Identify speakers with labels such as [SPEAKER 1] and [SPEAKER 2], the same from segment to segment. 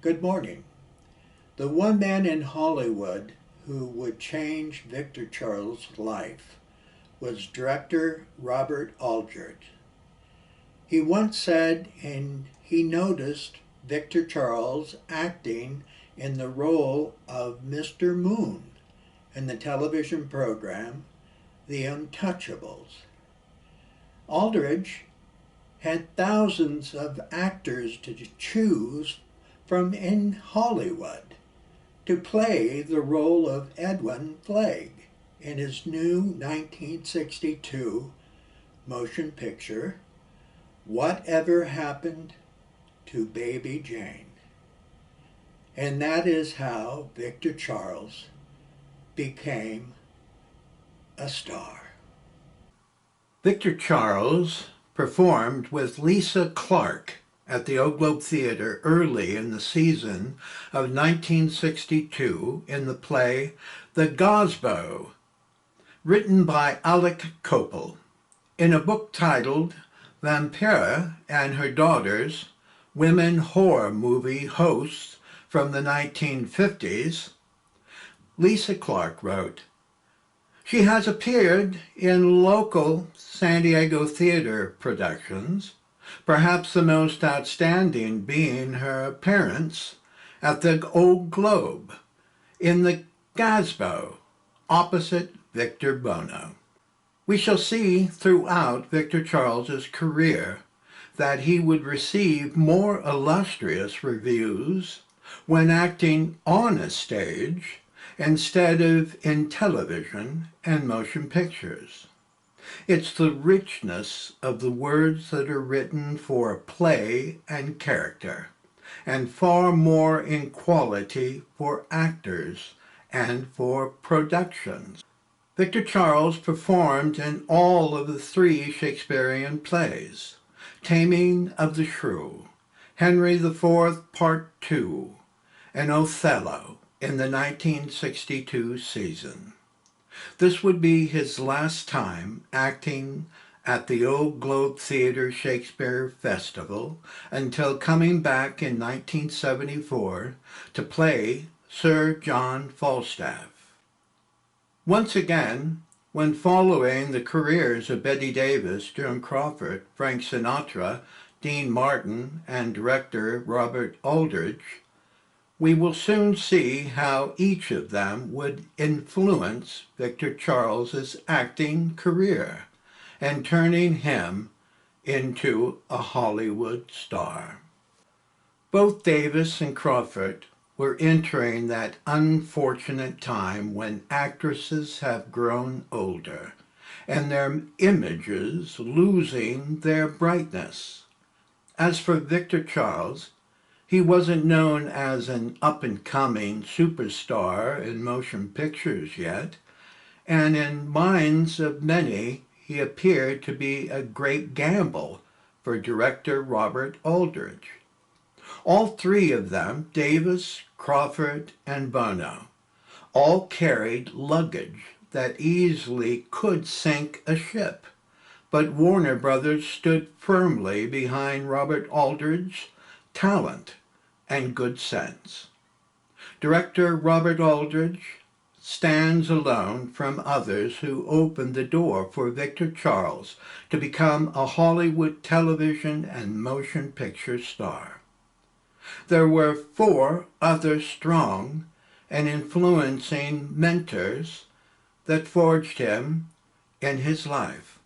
[SPEAKER 1] Good morning. The one man in Hollywood who would change Victor Charles' life was director Robert Aldrich. He once said he noticed Victor Charles acting in the role of Mr. Moon in the television program The Untouchables. Aldrich had thousands of actors to choose from in Hollywood to play the role of Edwin Flagg in his new 1962 motion picture, Whatever Happened to Baby Jane? And that is how Victor Charles became a star. Victor Charles performed with Lisa Clark at the Old Globe Theatre early in the season of 1962 in the play The Gazebo, written by Alec Coppel. In a book titled Vampira and Her Daughters, Women Horror Movie Hosts from the 1950s, Lisa Clark wrote, "She has appeared in local San Diego theater productions, perhaps the most outstanding being her appearance at the Old Globe in the Gazebo opposite Victor Buono. We shall see throughout Victor Charles's career that he would receive more illustrious reviews when acting on a stage instead of in television and motion pictures. It's the richness of the words that are written for play and character, and far more in quality for actors and for productions." Victor Charles performed in all of the 3 Shakespearean plays, Taming of the Shrew, Henry IV Part II, and Othello in the 1962 season. This would be his last time acting at the Old Globe Theatre Shakespeare Festival until coming back in 1974 to play Sir John Falstaff. Once again, when following the careers of Bette Davis, Joan Crawford, Frank Sinatra, Dean Martin, and director Robert Aldrich, we will soon see how each of them would influence Victor Charles's acting career and turning him into a Hollywood star. Both Davis and Crawford were entering that unfortunate time when actresses have grown older and their images losing their brightness. As for Victor Charles, he wasn't known as an up-and-coming superstar in motion pictures yet, and in minds of many, he appeared to be a great gamble for director Robert Aldrich. All 3 of them, Davis, Crawford, and Buono, all carried luggage that easily could sink a ship, but Warner Brothers stood firmly behind Robert Aldrich's talent and good sense. Director Robert Aldrich stands alone from others who opened the door for Victor Charles to become a Hollywood television and motion picture star. There were 4 other strong and influencing mentors that forged him in his life,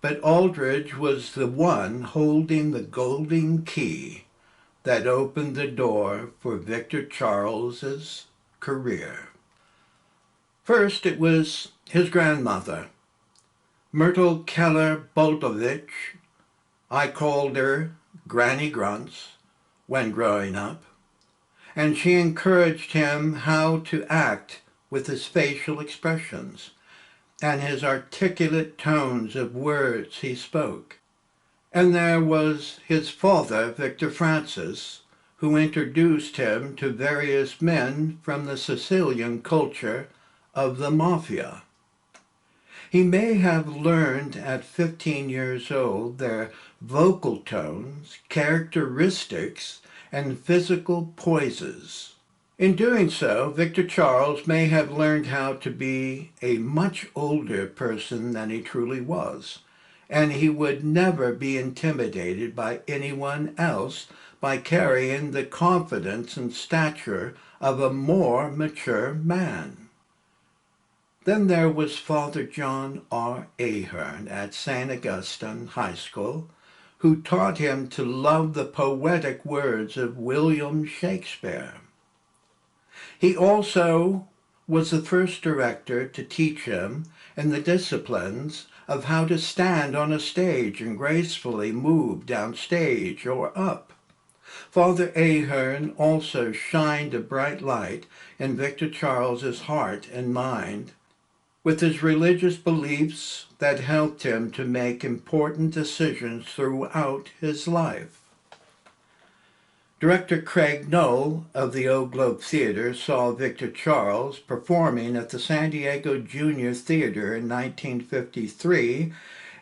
[SPEAKER 1] but Aldrich was the one holding the golden key that opened the door for Victor Charles's career. First, it was his grandmother, Myrtle Keller Boldovich. I called her Granny Grunts when growing up, and she encouraged him how to act with his facial expressions and his articulate tones of words he spoke. And there was his father, Victor Francis, who introduced him to various men from the Sicilian culture of the mafia. He may have learned at 15 years old their vocal tones, characteristics, and physical poises. In doing so, Victor Charles may have learned how to be a much older person than he truly was, and he would never be intimidated by anyone else by carrying the confidence and stature of a more mature man. Then there was Father John R. Ahern at St. Augustine High School, who taught him to love the poetic words of William Shakespeare. He also was the first director to teach him in the disciplines of how to stand on a stage and gracefully move down stage or up. Father Ahern also shined a bright light in Victor Charles's heart and mind with his religious beliefs that helped him to make important decisions throughout his life. Director Craig Knoll of the Old Globe Theater saw Victor Charles performing at the San Diego Junior Theater in 1953,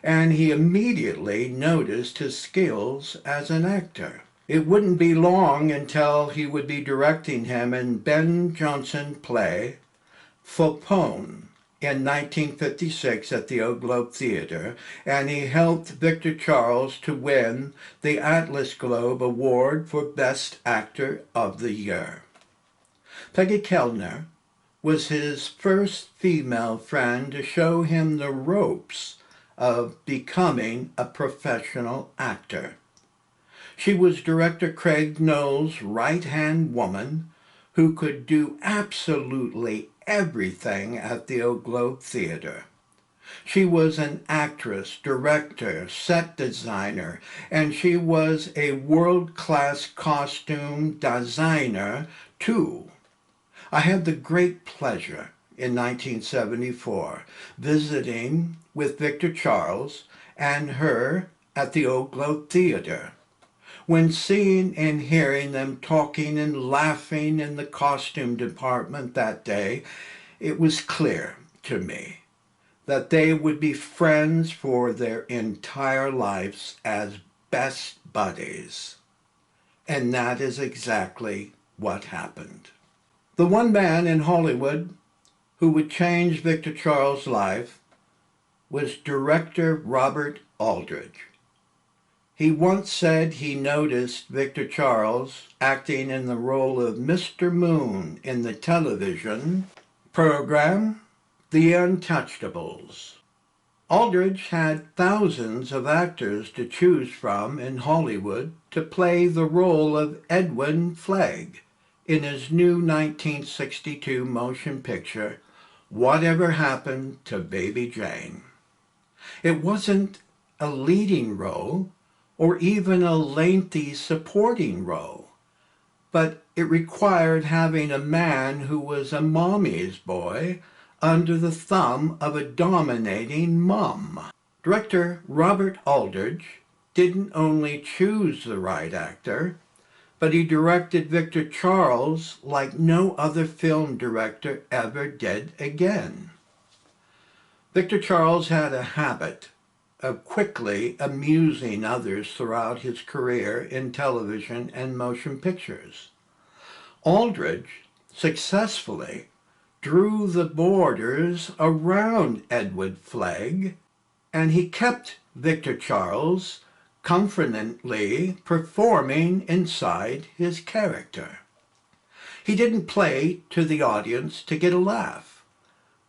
[SPEAKER 1] and he immediately noticed his skills as an actor. It wouldn't be long until he would be directing him in Ben Jonson play Faupoon in 1956 at the Old Globe Theater, and he helped Victor Charles to win the Atlas Globe Award for Best Actor of the Year. Peggy Kellner was his first female friend to show him the ropes of becoming a professional actor. She was director Craig Knoll's right-hand woman who could do absolutely everything at the Old Globe Theater. She was an actress, director, set designer, and she was a world-class costume designer, too. I had the great pleasure in 1974 visiting with Victor Charles and her at the Old Globe Theater. When seeing and hearing them talking and laughing in the costume department that day, it was clear to me that they would be friends for their entire lives as best buddies. And that is exactly what happened. The one man in Hollywood who would change Victor Charles' life was director Robert Aldrich. He once said he noticed Victor Charles acting in the role of Mr. Moon in the television program The Untouchables. Aldrich had thousands of actors to choose from in Hollywood to play the role of Edwin Flegg in his new 1962 motion picture, Whatever Happened to Baby Jane. It wasn't a leading role or even a lengthy supporting role, but it required having a man who was a mommy's boy under the thumb of a dominating mum. Director Robert Aldrich didn't only choose the right actor, but he directed Victor Charles like no other film director ever did again. Victor Charles had a habit of quickly amusing others throughout his career in television and motion pictures. Aldrich successfully drew the borders around Edward Flegg, and he kept Victor Charles confidently performing inside his character. He didn't play to the audience to get a laugh,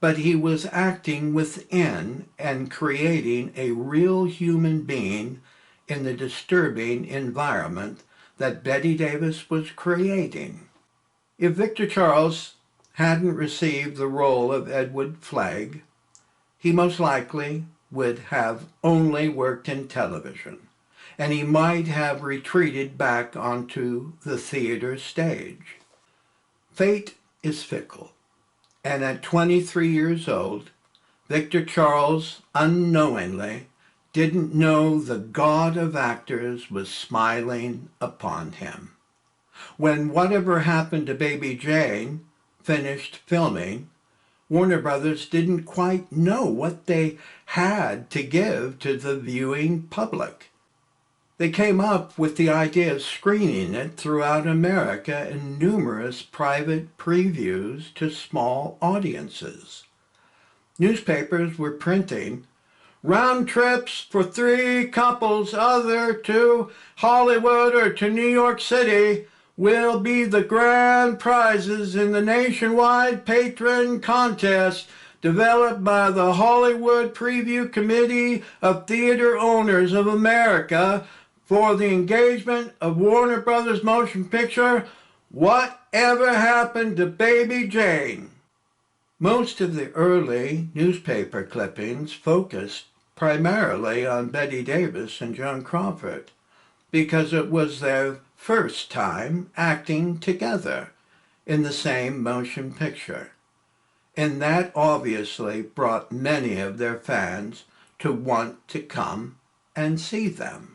[SPEAKER 1] but he was acting within and creating a real human being in the disturbing environment that Bette Davis was creating. If Victor Charles hadn't received the role of Edward Flegg, he most likely would have only worked in television, and he might have retreated back onto the theater stage. Fate is fickle. And at 23 years old, Victor Charles unknowingly didn't know the god of actors was smiling upon him. When Whatever Happened to Baby Jane finished filming, Warner Brothers didn't quite know what they had to give to the viewing public. They came up with the idea of screening it throughout America in numerous private previews to small audiences. Newspapers were printing round trips for 3 couples other to Hollywood or to New York City will be the grand prizes in the nationwide patron contest developed by the Hollywood Preview Committee of Theater Owners of America for the engagement of Warner Brothers Motion Picture, Whatever Happened to Baby Jane? Most of the early newspaper clippings focused primarily on Bette Davis and Joan Crawford because it was their first time acting together in the same motion picture. And that obviously brought many of their fans to want to come and see them.